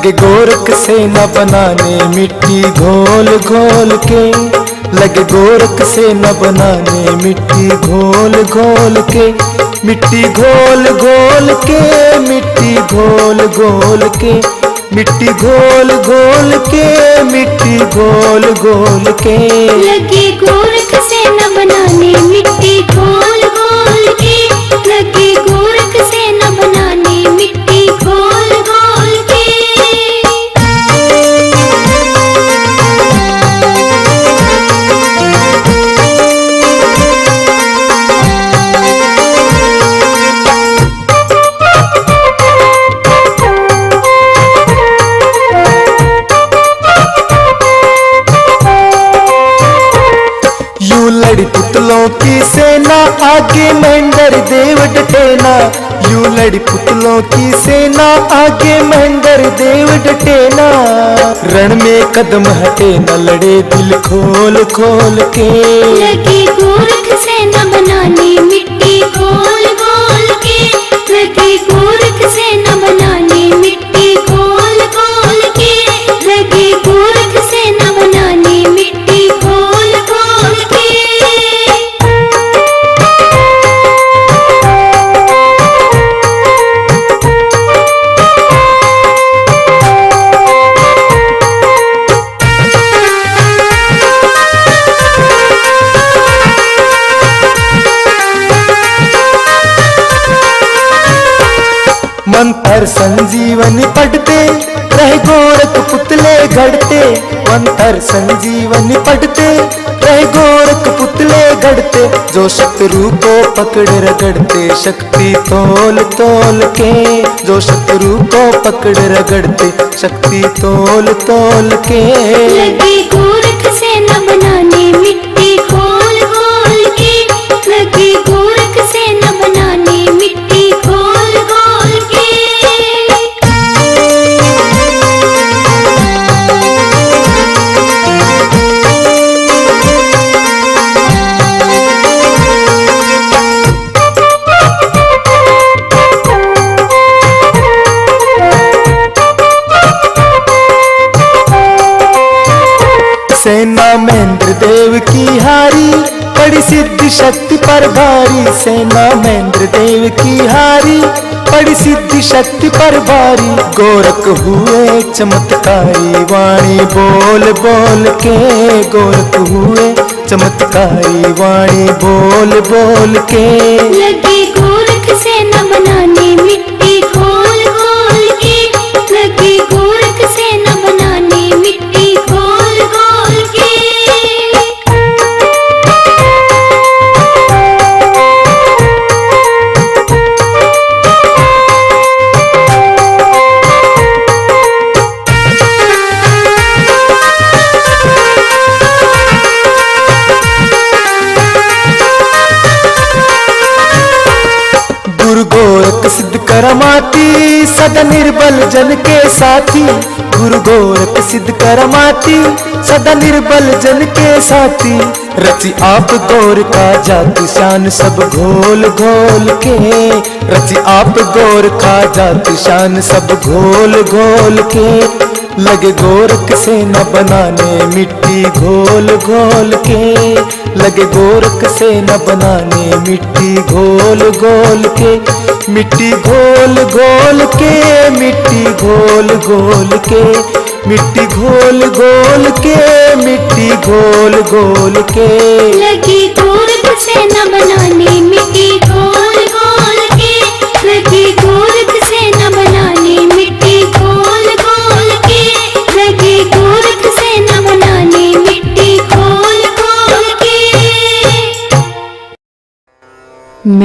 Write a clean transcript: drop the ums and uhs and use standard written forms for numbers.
लगे गोरख से न बनाने मिट्टी घोल घोल के, लगे गोरख से न बनाने मिट्टी घोल घोल के, मिट्टी घोल घोल के, मिट्टी घोल घोल के, मिट्टी घोल घोल के, मिट्टी घोल घोल के। लगे गोरख से न बनाने मिट्टी घोल घोल के, लगे गोरख से न बनाने मिट्टी घोल घोल के। लड़ी पुतलों की सेना आगे महेंद्र देव डटेना, यूं लड़ी पुतलों की सेना आगे महेंद्र देव डटेना। रण में कदम हटे न लड़े दिल खोल खोल के, लगे गोरख से न बनाने मिट्टी घोल घोल के, लगे गोरख से न बनाने मिट्टी घोल घोल के, लगे गोरख से न बनाने मिट्टी घोल घोल के। मंत्र संजीवनी पढ़ते रहे गोरख पुतले गढ़ते, मंत्र संजीवनी पढ़ते रहे गोरख पुतले गढ़ते। जो शत्रु को पकड़ रगड़ते शक्ति तोल तोल के, जो शत्रु को पकड़ रगड़ते शक्ति तोल तोल के। लगे गोरख से न बनाने मिट्टी घोल घोल के, लगे गोरख से न बनाने मिट्टी घोल घोल के। सेना महेंद्र देव की हारी पड़ी सिद्धि शक्ति पर भारी, सेना महेंद्र देव की हारी पड़ी सिद्धि शक्ति पर भारी। गोरख हुए चमत्कारी वाणी बोल बोल के, गोरख हुए चमत्कारी वाणी बोल बोल के। लगे गोरख से न बनाने मिट्टी घोल घोल के, लगे गोरख से न बनाने मिट्टी घोल घोल के। गुरु गोरख सिद्ध करमाती सदा निर्बल जन के साथी, गुरु गोरख सिद्ध करमाती सदा निर्बल जन के साथी। रची आप गौर का जाति शान सब घोल घोल के, रची आप गौर का जाति शान सब घोल घोल के। लगे गोरख से न बनाने मिट्टी घोल घोल के, लगे गोरख से न बनाने मिट्टी घोल घोल के, मिट्टी घोल घोल के, मिट्टी घोल घोल के, मिट्टी घोल घोल के, मिट्टी घोल घोल के। लगे गोरख से न बनाने मिट्टी घोल घोल के, लगे गोरख